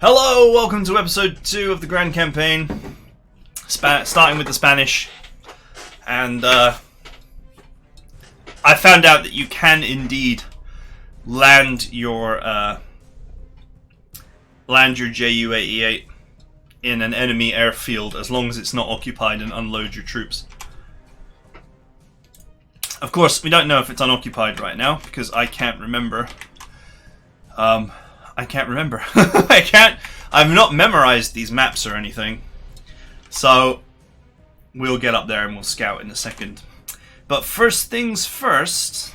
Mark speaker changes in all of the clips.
Speaker 1: Hello, welcome to episode 2 of the Grand Campaign, starting with the Spanish, and I found out that you can indeed land your Ju-88 in an enemy airfield as long as it's not occupied, and unload your troops. Of course, we don't know if it's unoccupied right now because I can't remember. I've not memorized these maps or anything. So, we'll get up there and we'll scout in a second. But first things first...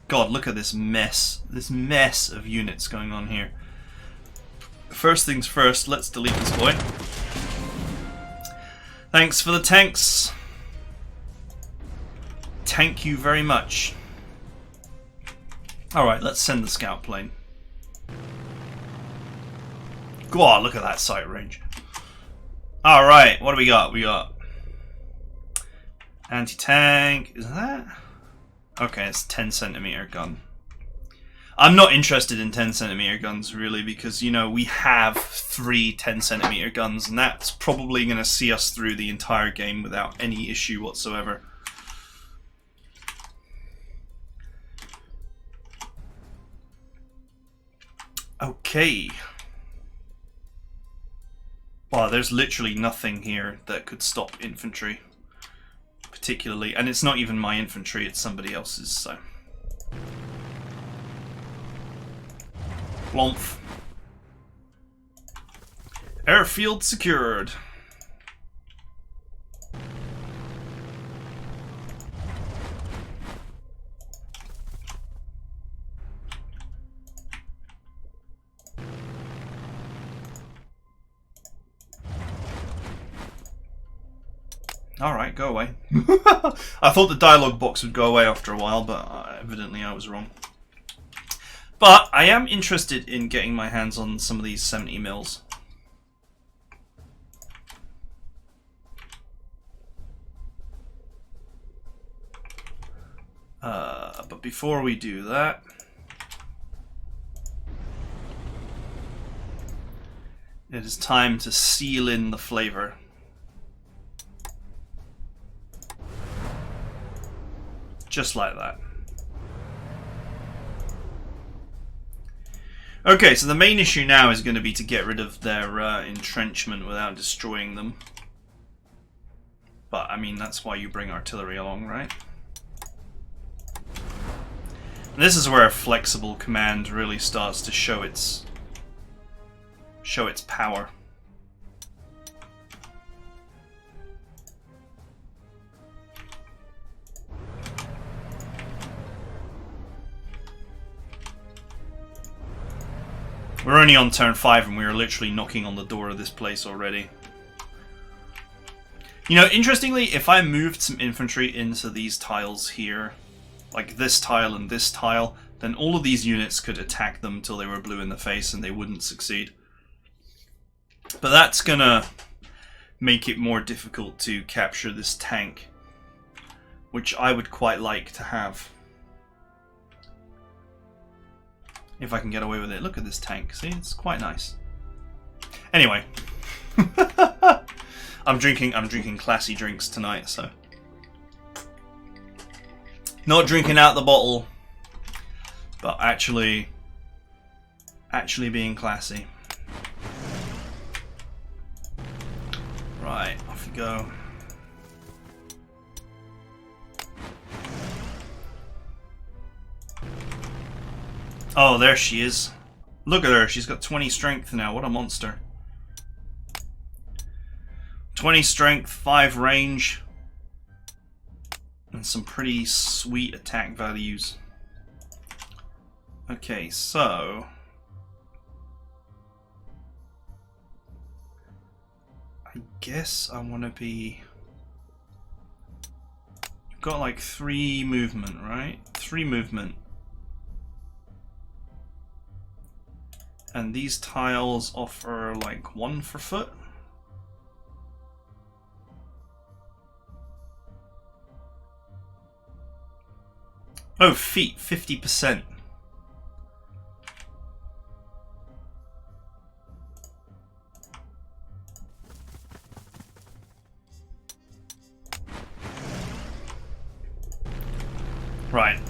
Speaker 1: God, look at this mess. This mess of units going on here. First things first, let's delete this boy. Thanks for the tanks. Thank you very much. Alright, let's send the scout plane. God, look at that sight range. Alright, what do we got? We got anti-tank. Is that? Okay, it's 10cm gun. I'm not interested in 10cm guns really because, you know, we have 3 10cm guns and that's probably going to see us through the entire game without any issue whatsoever. Okay. Wow, there's literally nothing here that could stop infantry, particularly, and it's not even my infantry, it's somebody else's, so. Plomph. Airfield secured. Alright, go away. I thought the dialogue box would go away after a while, but evidently I was wrong. But I am interested in getting my hands on some of these 70 mils. But before we do that, it is time to seal in the flavor. Just like that. Okay, so the main issue now is going to be to get rid of their entrenchment without destroying them. But, I mean, that's why you bring artillery along, right? And this is where a flexible command really starts to show its power. We're only on turn 5 and we are literally knocking on the door of this place already. You know, interestingly, if I moved some infantry into these tiles here, like this tile and this tile, then all of these units could attack them till they were blue in the face and they wouldn't succeed. But that's gonna make it more difficult to capture this tank, which I would quite like to have. If I can get away with it. Look at this tank. See, it's quite nice. Anyway, I'm drinking classy drinks tonight, so not drinking out the bottle, but actually being classy. Right, off we go. Oh, there she is. Look at her. She's got 20 strength now. What a monster. 20 strength, 5 range, and some pretty sweet attack values. Okay, so... I guess I want to be... You've got like 3 movement, right? 3 movement. And these tiles offer like 1 for foot. Oh, feet, 50%. Right.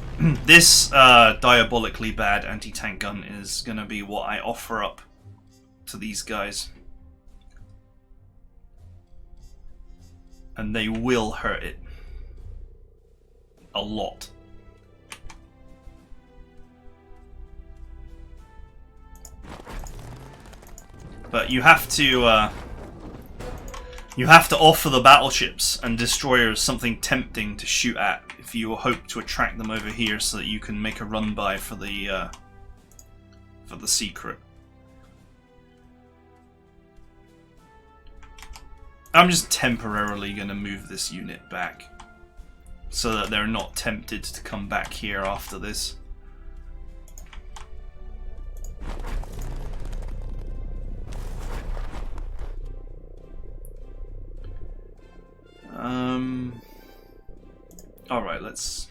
Speaker 1: This diabolically bad anti-tank gun is going to be what I offer up to these guys. And they will hurt it. A lot. But you have to offer the battleships and destroyers something tempting to shoot at if you hope to attract them over here, so that you can make a run by for the secret. I'm just temporarily going to move this unit back so that they're not tempted to come back here after this. Alright, let's...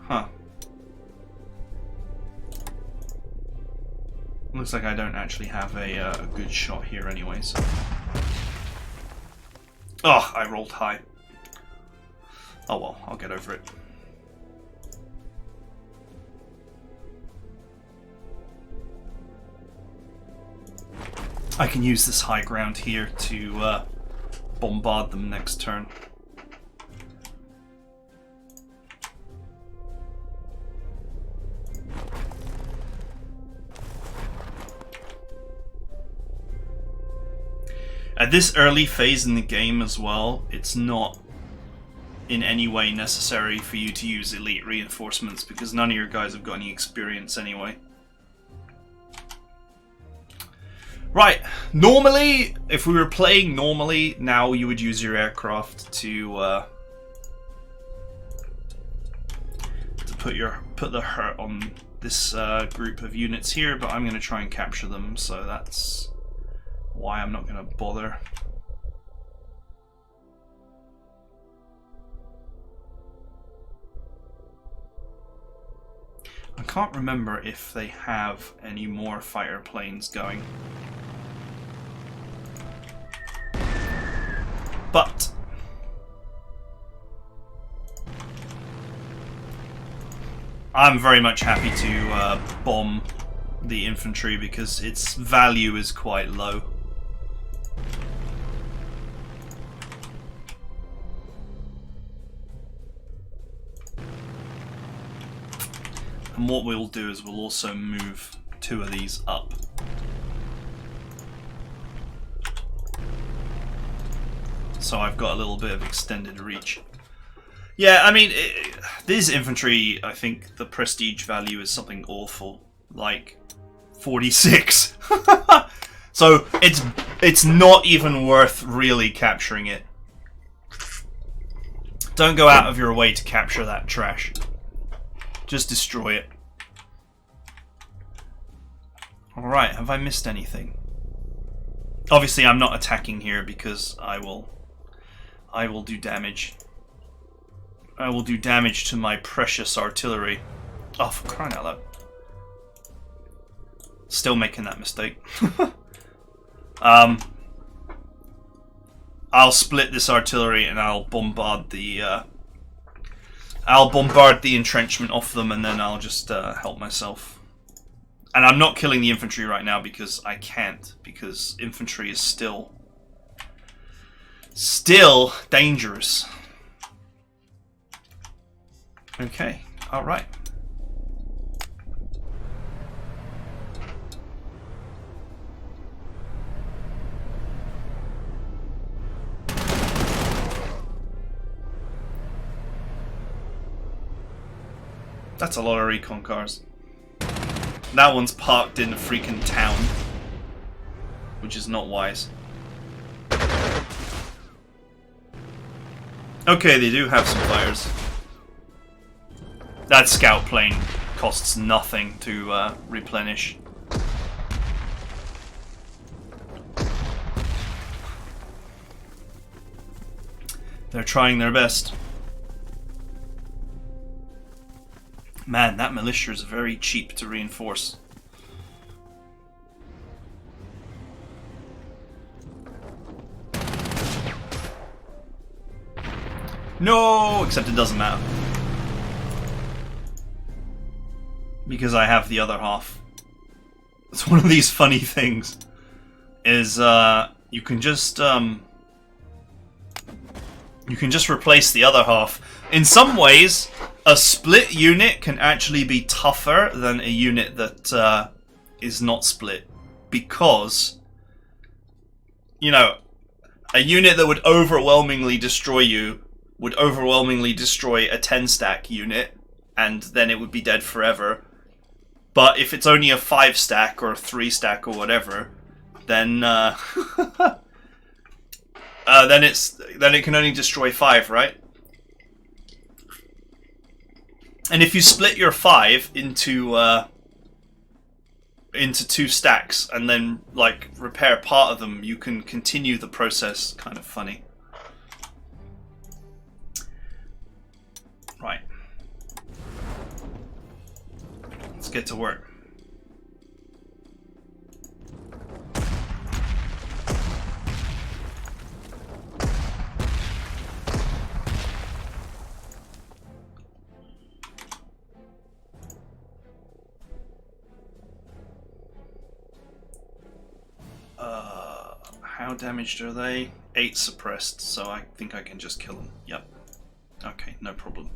Speaker 1: Huh. Looks like I don't actually have a good shot here anyway, so... Oh, I rolled high. Oh well, I'll get over it. I can use this high ground here to bombard them next turn. At this early phase in the game as well, it's not in any way necessary for you to use elite reinforcements because none of your guys have got any experience anyway. Right, normally, if we were playing normally, now you would use your aircraft to put the hurt on this group of units here, but I'm going to try and capture them, so that's why I'm not going to bother. I can't remember if they have any more fighter planes going. But I'm very much happy to bomb the infantry because its value is quite low. And what we'll do is we'll also move 2 of these up. So I've got a little bit of extended reach. Yeah, I mean, this infantry, I think the prestige value is something awful, like 46. So it's not even worth really capturing it. Don't go out of your way to capture that trash. Just destroy it. Alright, have I missed anything? Obviously I'm not attacking here because I will do damage. I will do damage to my precious artillery. Oh, for crying out loud. Still making that mistake. I'll split this artillery and I'll bombard the entrenchment off them, and then I'll just help myself. And I'm not killing the infantry right now because I can't, because infantry is still dangerous. Okay, alright. That's a lot of recon cars. That one's parked in a freaking town, which is not wise. Okay, they do have some fires. That scout plane costs nothing to replenish. They're trying their best. Man, that militia is very cheap to reinforce. No, except it doesn't matter. Because I have the other half. It's one of these funny things. Is, you can just replace the other half. In some ways, a split unit can actually be tougher than a unit that is not split. Because, you know, a unit that would overwhelmingly destroy you would overwhelmingly destroy a 10-stack unit, and then it would be dead forever. But if it's only a 5-stack or a 3-stack or whatever, then then it can only destroy 5, right? And if you split your 5 into 2 stacks and then like repair part of them, you can continue the process. Kind of funny. Right. Let's get to work. How damaged are they? 8 suppressed, so I think I can just kill them. Yep. Okay, no problem.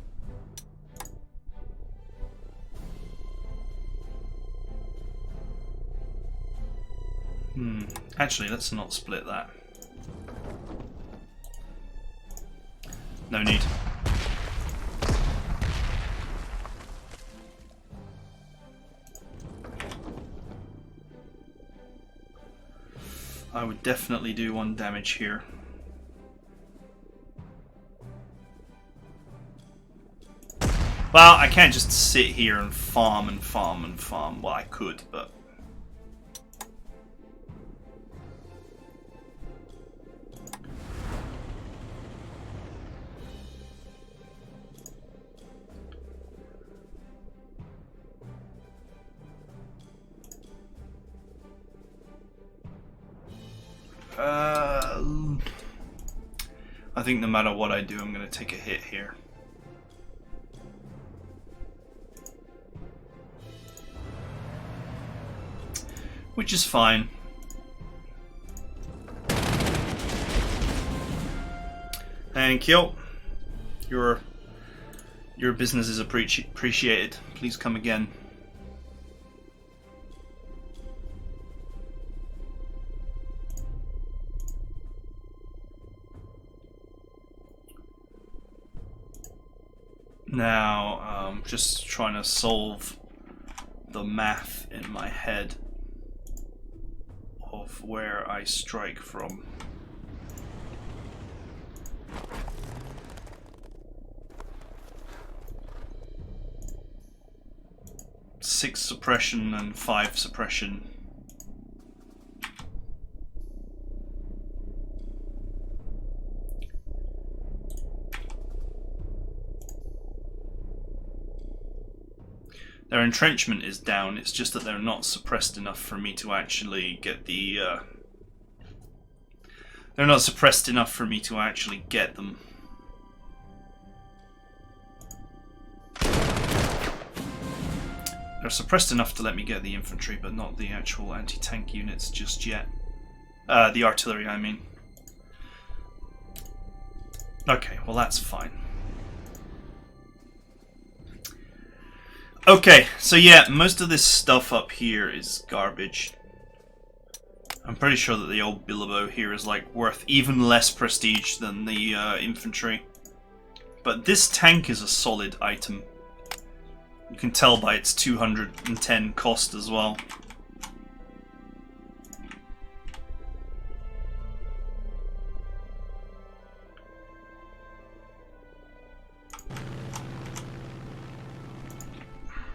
Speaker 1: Actually, let's not split that. No need. I would definitely do 1 damage here. Well, I can't just sit here and farm and farm and farm. Well, I could, but... I think no matter what I do, I'm going to take a hit here. Which is fine. Thank you. Your business is appreciated. Please come again. Now, just trying to solve the math in my head of where I strike from. Six suppression and 5 suppression. Their entrenchment is down, it's just that they're not suppressed enough for me to actually get the... They're not suppressed enough for me to actually get them. They're suppressed enough to let me get the infantry, but not the actual anti-tank units just yet. The artillery, I mean. Okay, well that's fine. Okay, so yeah, most of this stuff up here is garbage. I'm pretty sure that the old Bilbo here is like worth even less prestige than the infantry. But this tank is a solid item. You can tell by its 210 cost as well.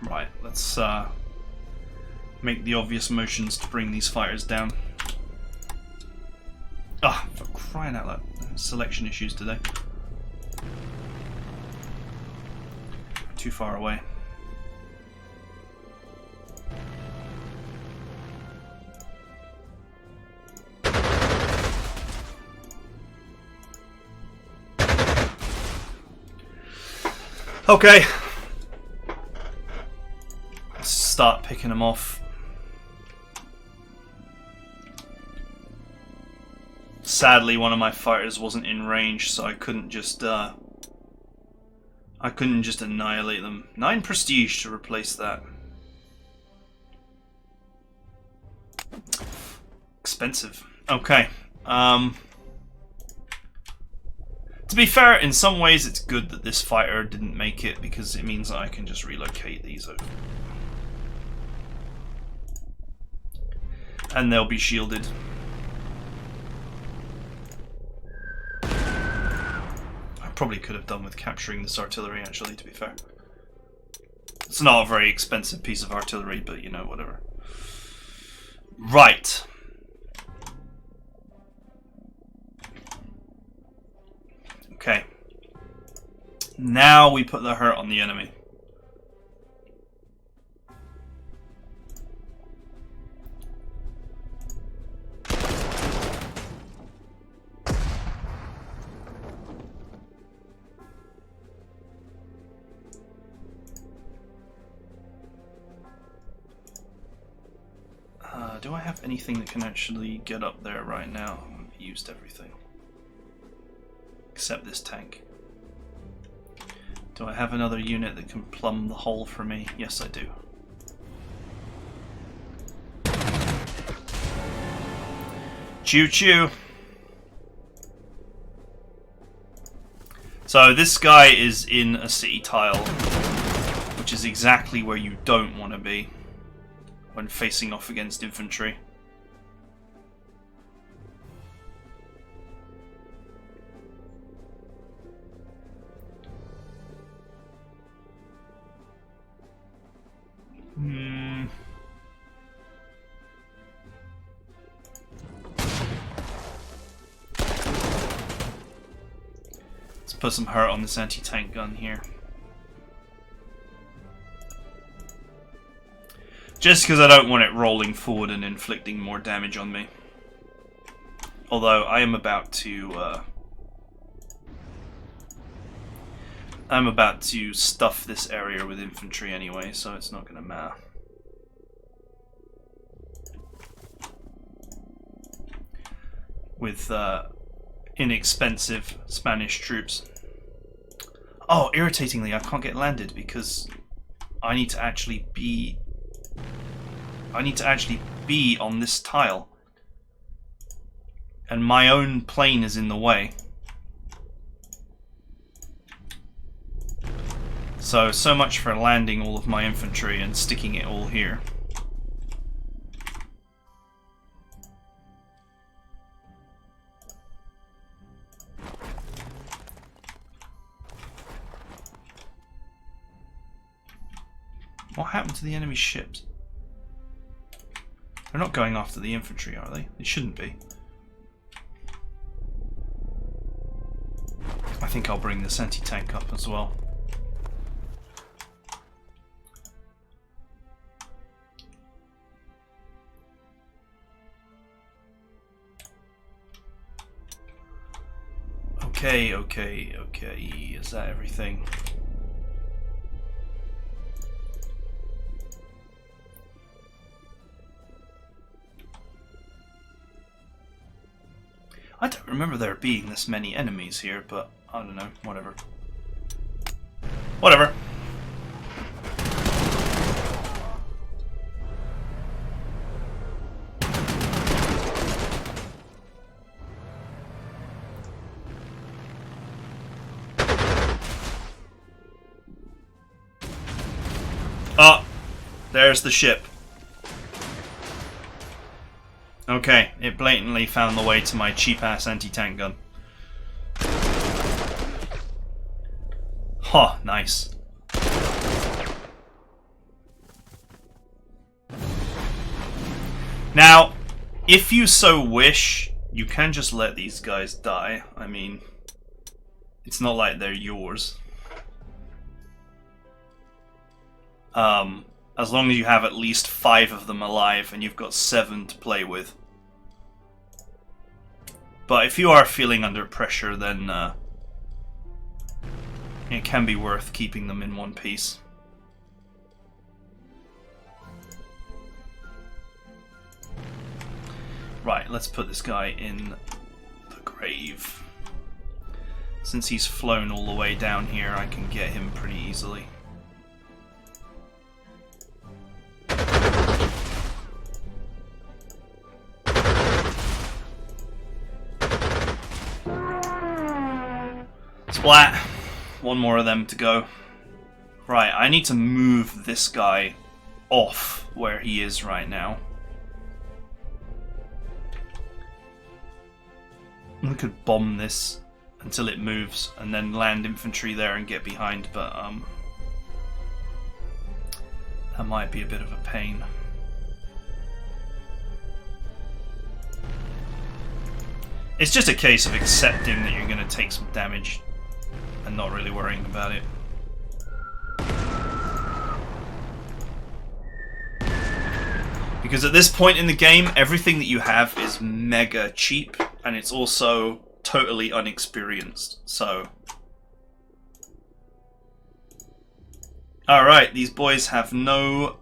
Speaker 1: Right, let's make the obvious motions to bring these fighters down. Ah, for crying out loud. Selection issues today. Too far away. Okay. Let's start picking them off. Sadly, one of my fighters wasn't in range, so I couldn't just annihilate them. 9 prestige to replace that. Expensive. Okay. To be fair, in some ways it's good that this fighter didn't make it, because it means that I can just relocate these over. And they'll be shielded. I probably could have done with capturing this artillery, actually, to be fair. It's not a very expensive piece of artillery, but you know, whatever. Right. Okay. Now we put the hurt on the enemy. Do I have anything that can actually get up there right now? I've used everything. Except this tank. Do I have another unit that can plumb the hole for me? Yes, I do. Choo choo! So this guy is in a city tile, which is exactly where you don't want to be when facing off against infantry. Let's put some hurt on this anti-tank gun here. Just because I don't want it rolling forward and inflicting more damage on me. Although I am about to stuff this area with infantry anyway, so it's not going to matter. With inexpensive Spanish troops. Oh, irritatingly, I can't get landed because I need to actually be on this tile. And my own plane is in the way. So much for landing all of my infantry and sticking it all here. What happened to the enemy ships? They're not going after the infantry, are they? They shouldn't be. I think I'll bring this anti-tank up as well. Okay. Is that everything? I don't remember there being this many enemies here, but I don't know, whatever. Whatever. Oh, there's the ship. Okay, it blatantly found the way to my cheap-ass anti-tank gun. Huh, nice. Now, if you so wish, you can just let these guys die. I mean, it's not like they're yours. As long as you have at least 5 of them alive and you've got 7 to play with. But if you are feeling under pressure, then It can be worth keeping them in one piece. Right, let's put this guy in the grave. Since he's flown all the way down here, I can get him pretty easily. Splat! One more of them to go. Right, I need to move this guy off where he is right now. We could bomb this until it moves and then land infantry there and get behind, but that might be a bit of a pain. It's just a case of accepting that you're going to take some damage and not really worrying about it. Because at this point in the game, everything that you have is mega cheap, and it's also totally unexperienced, so... Alright, these boys have no...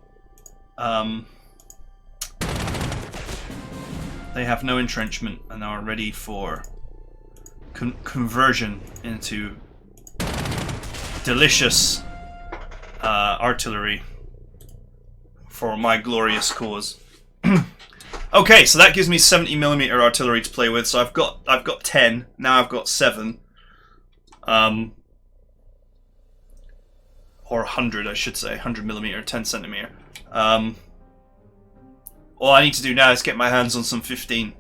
Speaker 1: they have no entrenchment and are ready for conversion into delicious artillery for my glorious cause. Okay, so that gives me 70mm artillery to play with. So I've got 10 now. I've got 7, or 100, I should say, 100mm, 10cm. All I need to do now is get my hands on some 15,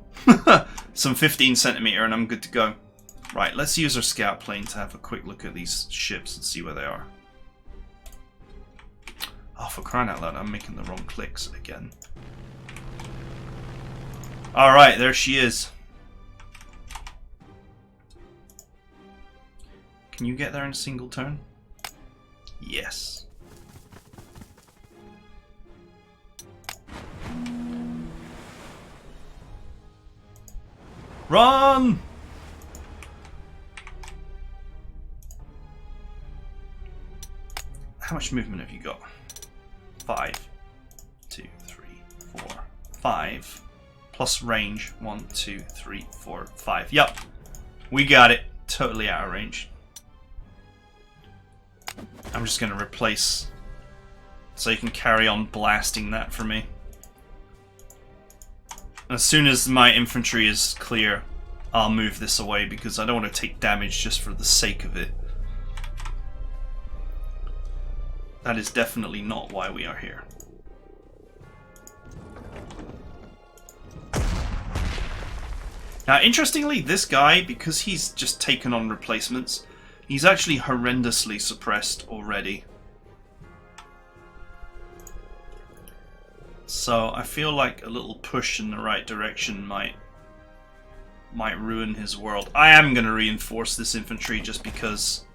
Speaker 1: some 15cm, and I'm good to go. Right, let's use our scout plane to have a quick look at these ships and see where they are. Oh, for crying out loud, I'm making the wrong clicks again. Alright, there she is. Can you get there in a single turn? Yes. Run! How much movement have you got? 5, 2, 3, 4, 5. Plus range. 1, 2, 3, 4, 5. Yep. We got it. Totally out of range. I'm just going to replace so you can carry on blasting that for me. As soon as my infantry is clear, I'll move this away because I don't want to take damage just for the sake of it. That is definitely not why we are here. Now, interestingly, this guy, because he's just taken on replacements, he's actually horrendously suppressed already. So I feel like a little push in the right direction might ruin his world. I am going to reinforce this infantry just because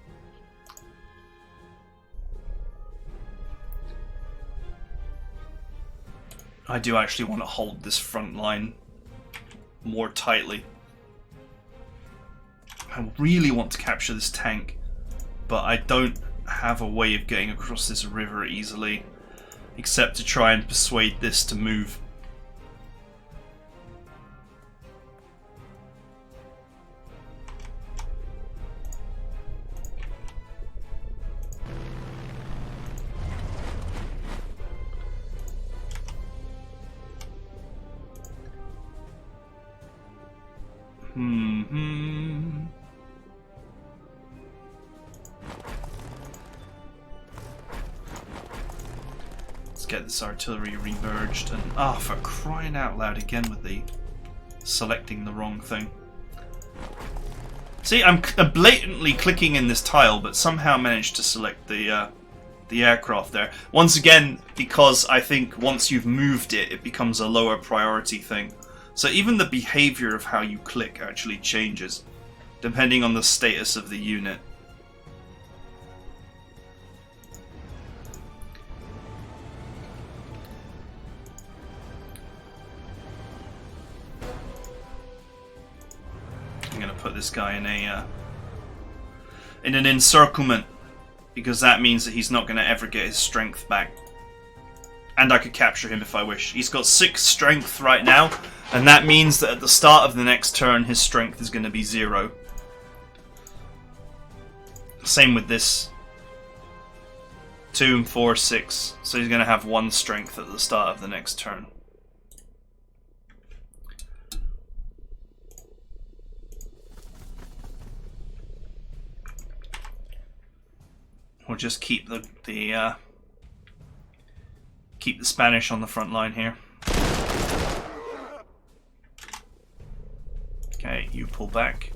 Speaker 1: I do actually want to hold this front line more tightly. I really want to capture this tank, but I don't have a way of getting across this river easily, except to try and persuade this to move. Let's get this artillery remerged and for crying out loud again with the selecting the wrong thing. See, I'm blatantly clicking in this tile, but somehow managed to select the aircraft there. Once again, because I think once you've moved it, it becomes a lower priority thing. So even the behavior of how you click actually changes, depending on the status of the unit. I'm going to put this guy in an encirclement because that means that he's not going to ever get his strength back. And I could capture him if I wish. He's got 6 strength right now, and that means that at the start of the next turn his strength is going to be 0. Same with this. 2 and 4, 6. So he's going to have 1 strength at the start of the next turn. We'll just keep the Spanish on the front line here. Okay, you pull back.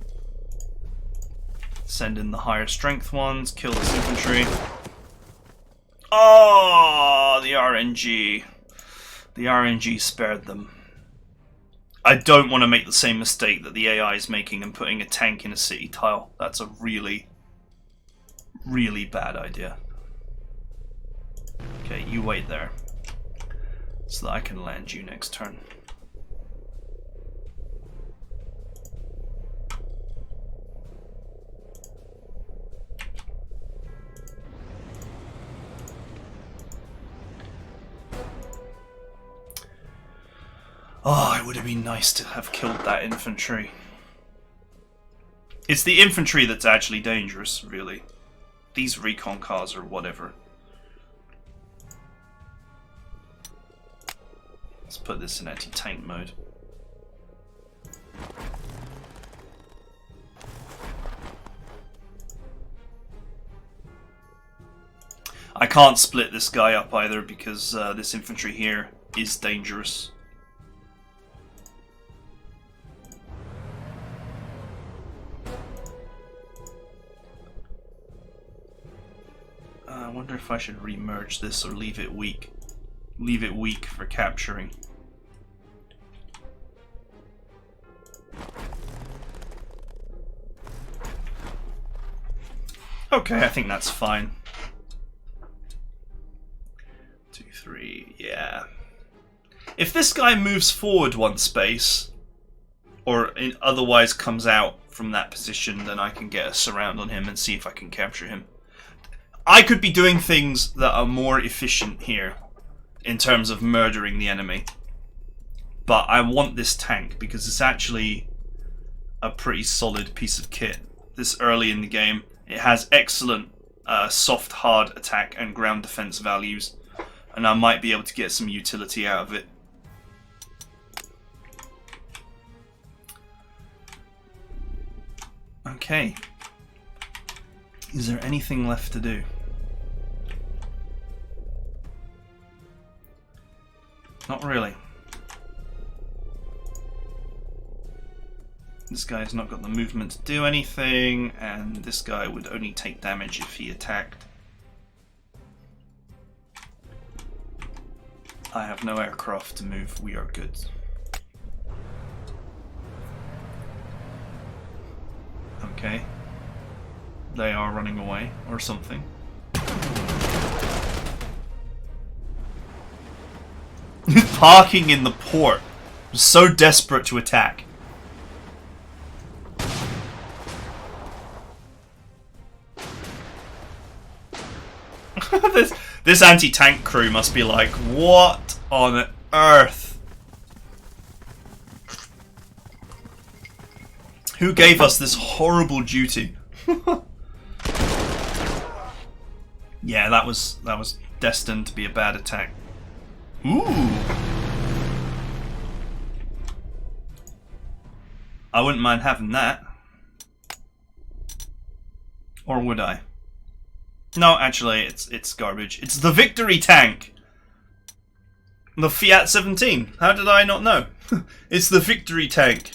Speaker 1: Send in the higher strength ones. Kill this infantry. Oh, the RNG. The RNG spared them. I don't want to make the same mistake that the AI is making and putting a tank in a city tile. That's a really bad idea. Okay, you wait there so that I can land you next turn. Oh, it would have been nice to have killed that infantry. It's the infantry that's actually dangerous, really. These recon cars or whatever. Let's put this in anti-tank mode. I can't split this guy up either because this infantry here is dangerous. I wonder if I should remerge this or leave it weak. Leave it weak for capturing. Okay, I think that's fine. 2, 3, yeah. If this guy moves forward 1 space, or otherwise comes out from that position, then I can get a surround on him and see if I can capture him. I could be doing things that are more efficient here in terms of murdering the enemy. But I want this tank because it's actually a pretty solid piece of kit this early in the game. It has excellent soft, hard attack and ground defense values, and I might be able to get some utility out of it. Okay. Is there anything left to do? Not really. This guy's not got the movement to do anything, and this guy would only take damage if he attacked. I have no aircraft to move. We are good. Okay. They are running away, or something. Parking in the port. So desperate to attack. This anti-tank crew must be like, what on earth? Who gave us this horrible duty? Yeah, that was destined to be a bad attack. Ooh. I wouldn't mind having that. Or would I? No, actually, it's garbage. It's the victory tank! The Fiat 17. How did I not know? It's the victory tank.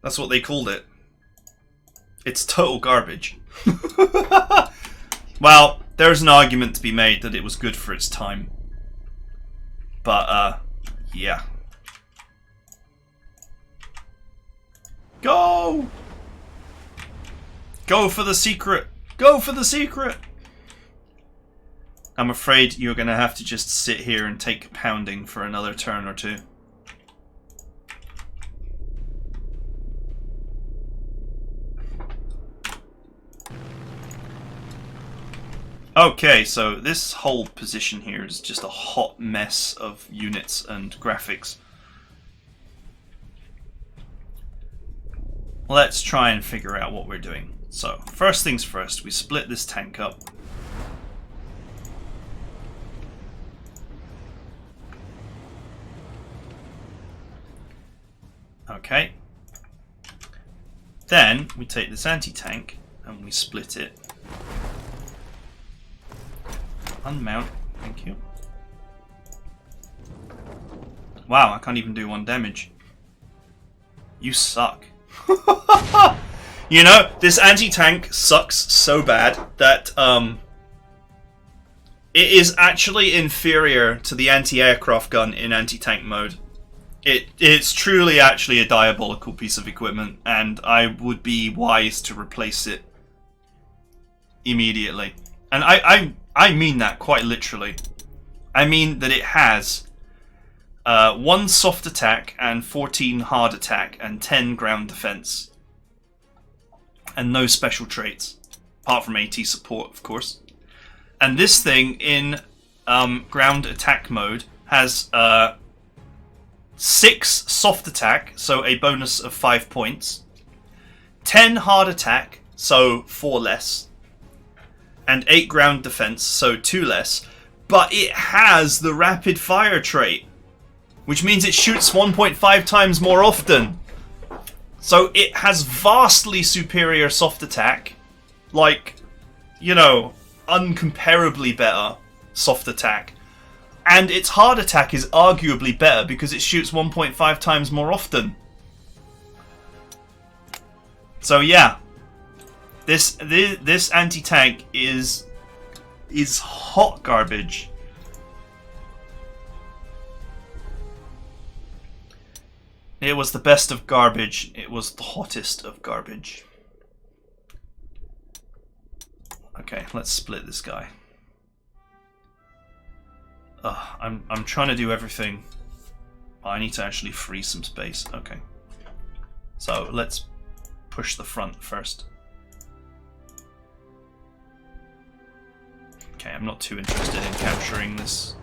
Speaker 1: That's what they called it. It's total garbage. Well, there's an argument to be made that it was good for its time. But, yeah. Go! Go for the secret! Go for the secret! I'm afraid you're going to have to just sit here and take pounding for another turn or two. Okay, so this whole position here is just a hot mess of units and graphics. Let's try and figure out what we're doing. So, first things first, we split this tank up. Okay. Then we take this anti-tank and we split it. Unmount, thank you. Wow, I can't even do 1 damage. You suck. You know, this anti-tank sucks so bad that it is actually inferior to the anti-aircraft gun in anti-tank mode. It's truly actually a diabolical piece of equipment, and I would be wise to replace it immediately. And I mean that quite literally. I mean that it has 1 soft attack and 14 hard attack and 10 ground defense. And no special traits. Apart from AT support, of course. And this thing in ground attack mode has 6 soft attack, so a bonus of 5 points. 10 hard attack, so 4 less. And 8 ground defense, so 2 less. But it has the rapid fire trait, which means it shoots 1.5 times more often. So it has vastly superior soft attack. Like, you know, uncomparably better soft attack. And its hard attack is arguably better because it shoots 1.5 times more often. So yeah, this anti-tank is hot garbage. It was the best of garbage. It was the hottest of garbage. Okay, let's split this guy. I'm trying to do everything. I need to actually free some space. Okay. So let's push the front first. Okay, I'm not too interested in capturing this.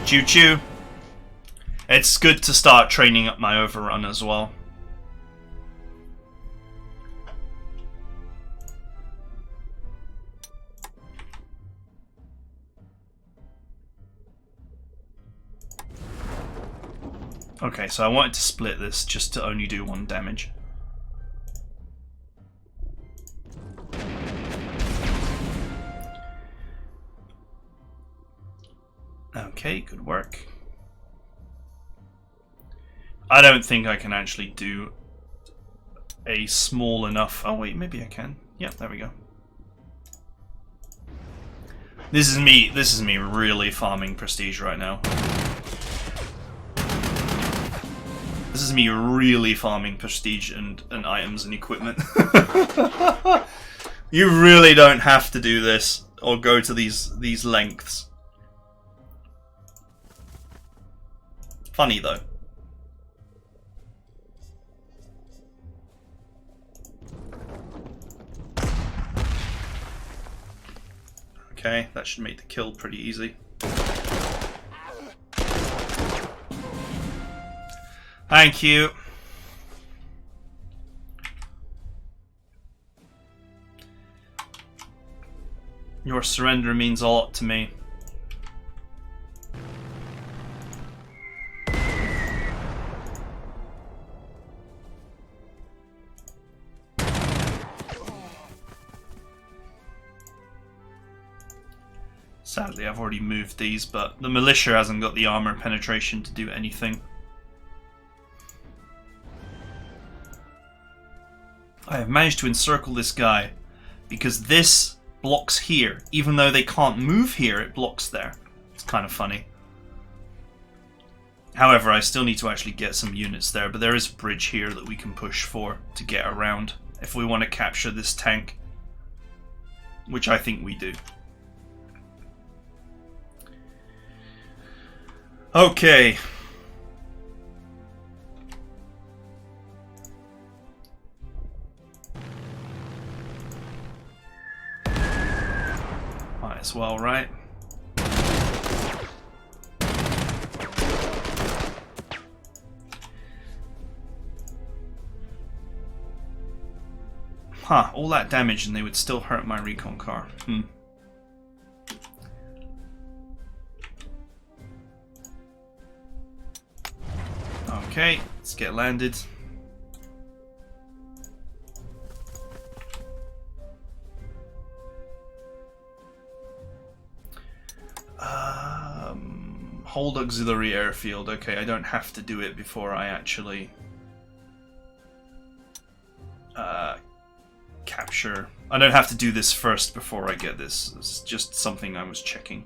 Speaker 1: Choo choo. It's good to start training up my overrun as well. Okay, so I wanted to split this just to only do 1 damage. Okay, good work. I don't think I can actually do a small enough... Oh wait, maybe I can. Yep, there we go. This is me really farming prestige right now. This is me really farming prestige and items and equipment. You really don't have to do this or go to these lengths. Funny though. Okay, that should make the kill pretty easy. Thank you. Your surrender means a lot to me. Sadly, I've already moved these, but the militia hasn't got the armor penetration to do anything. I have managed to encircle this guy because this blocks here. Even though they can't move here, it blocks there. It's kind of funny. However, I still need to actually get some units there, but there is a bridge here that we can push for to get around if we want to capture this tank, which I think we do. Okay. as well, right? Huh, all that damage and they would still hurt my recon car. Okay, let's get landed. Hold auxiliary airfield. Okay, I don't have to do it before I actually capture. I don't have to do this first before I get this. It's just something I was checking.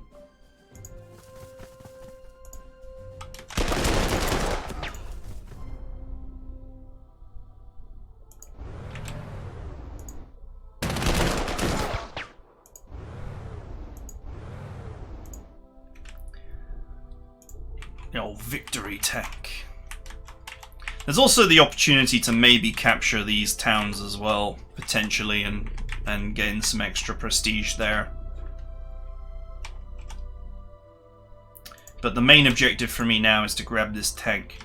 Speaker 1: Victory tank. There's also the opportunity to maybe capture these towns as well, potentially, and gain some extra prestige there. But the main objective for me now is to grab this tank.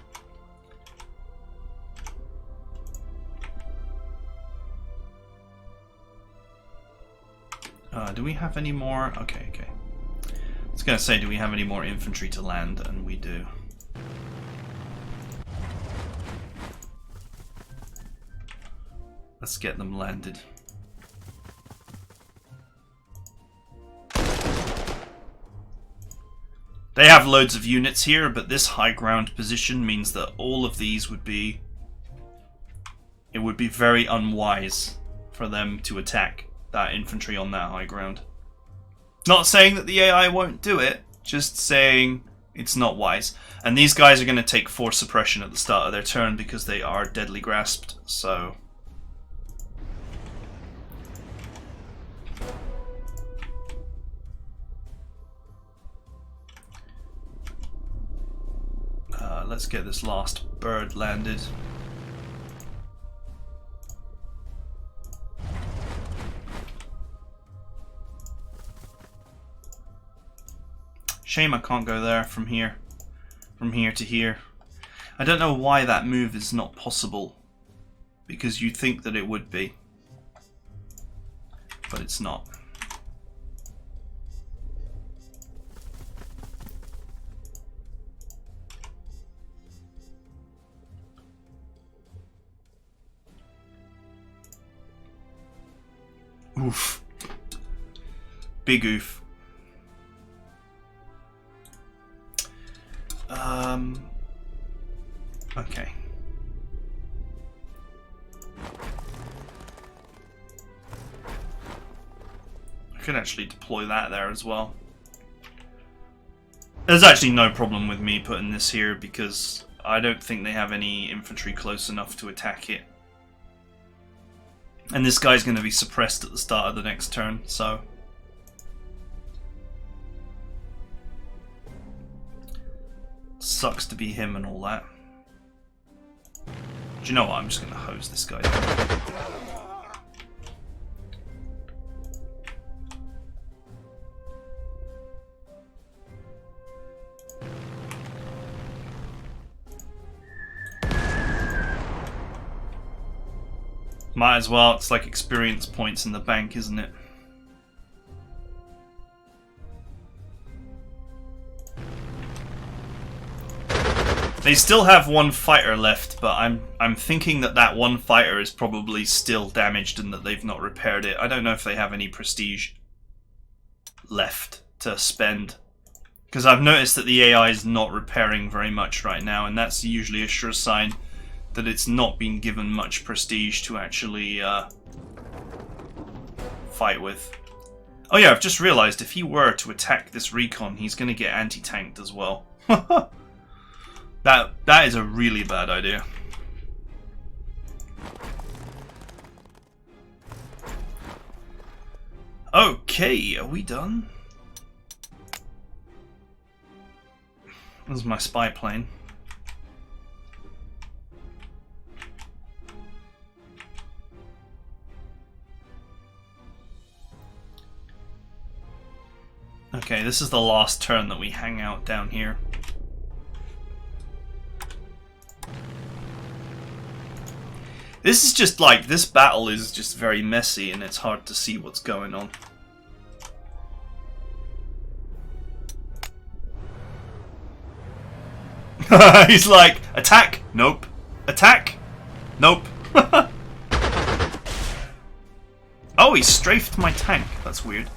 Speaker 1: Do we have any more? Okay. I was going to say, do we have any more infantry to land? And we do. Let's get them landed. They have loads of units here, but this high ground position means that all of these would be... It would be very unwise for them to attack that infantry on that high ground. Not saying that the AI won't do it, just saying it's not wise. And these guys are going to take force suppression at the start of their turn because they are deadly grasped, so... let's get this last bird landed. Shame I can't go there from here. From here to here. I don't know why that move is not possible. Because you'd think that it would be. But it's not. Oof. Big oof. Okay. I could actually deploy that there as well. There's actually no problem with me putting this here because I don't think they have any infantry close enough to attack it. And this guy's going to be suppressed at the start of the next turn, so... Sucks to be him and all that. Do you know what? I'm just going to hose this guy down. Might as well. It's like experience points in the bank, isn't it? They still have one fighter left, but I'm thinking that that one fighter is probably still damaged and that they've not repaired it. I don't know if they have any prestige left to spend. Because I've noticed that the AI is not repairing very much right now, and that's usually a sure sign that it's not been given much prestige to actually fight with. Oh yeah, I've just realised if he were to attack this recon, he's going to get anti-tanked as well. That is a really bad idea. Okay, are we done? This is my spy plane. Okay, this is the last turn that we hang out down here. This is just like, this battle is just very messy and it's hard to see what's going on. He's like, attack? Nope. Attack? Nope. Oh, he strafed my tank. That's weird.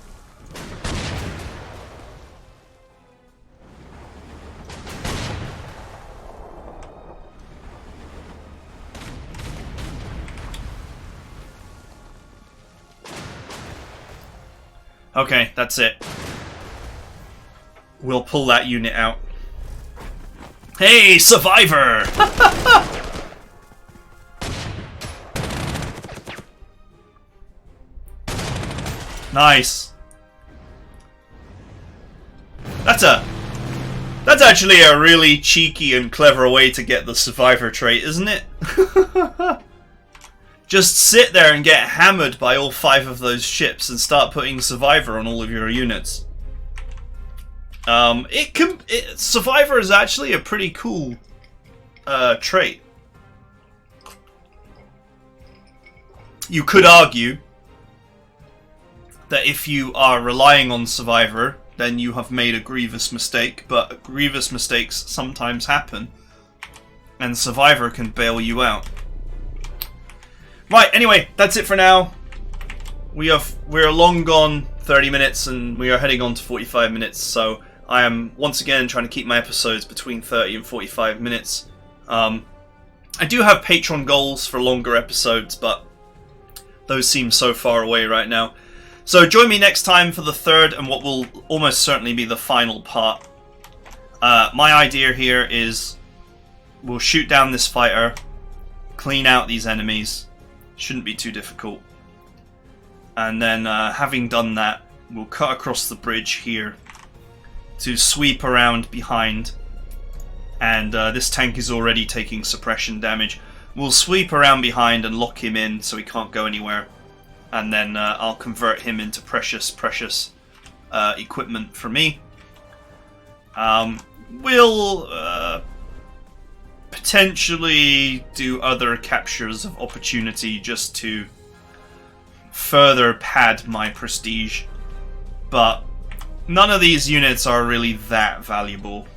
Speaker 1: Okay, that's it. We'll pull that unit out. Hey, survivor! Nice. That's actually a really cheeky and clever way to get the survivor trait, isn't it? Just sit there and get hammered by all 5 of those ships and start putting survivor on all of your units. Survivor is actually a pretty cool trait. You could argue that if you are relying on survivor, then you have made a grievous mistake, but grievous mistakes sometimes happen, and survivor can bail you out. Right, anyway, that's it for now. We're long gone 30 minutes and we are heading on to 45 minutes, so I am once again trying to keep my episodes between 30 and 45 minutes. I do have Patreon goals for longer episodes, but those seem so far away right now. So join me next time for the third and what will almost certainly be the final part. My idea here is we'll shoot down this fighter, clean out these enemies. Shouldn't be too difficult. And then having done that, we'll cut across the bridge here to sweep around behind. And this tank is already taking suppression damage. We'll sweep around behind and lock him in so he can't go anywhere. And then I'll convert him into precious equipment for me. We'll potentially do other captures of opportunity just to further pad my prestige. But none of these units are really that valuable.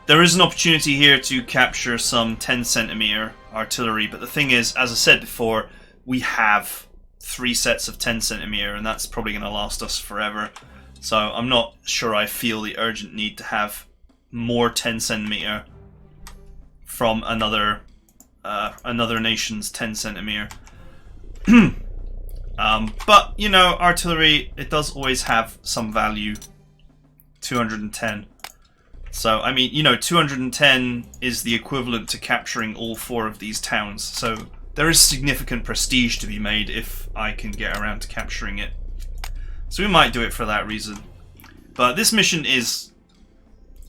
Speaker 1: There is an opportunity here to capture some 10 centimeter artillery, but the thing is, as I said before, we have 3 sets of 10 centimeter, and that's probably going to last us forever. So I'm not sure I feel the urgent need to have more 10 centimeter from another nation's 10 centimeter. But you know, artillery, it does always have some value. 210. So I mean, you know, 210 is the equivalent to capturing all 4 of these towns. So there is significant prestige to be made if I can get around to capturing it. So we might do it for that reason. But this mission is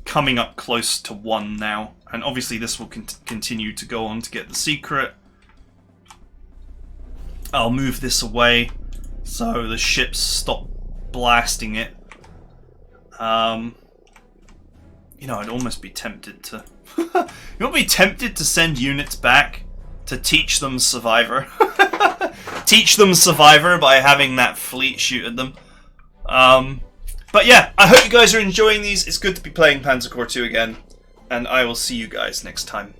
Speaker 1: coming up close to 1 now. And obviously this will continue to go on to get the secret. I'll move this away so the ships stop blasting it. You know, I'd almost be tempted to... You won't be tempted to send units back to teach them Survivor. Teach them Survivor by having that fleet shoot at them. But yeah, I hope you guys are enjoying these. It's good to be playing Panzer Corps 2 again. And I will see you guys next time.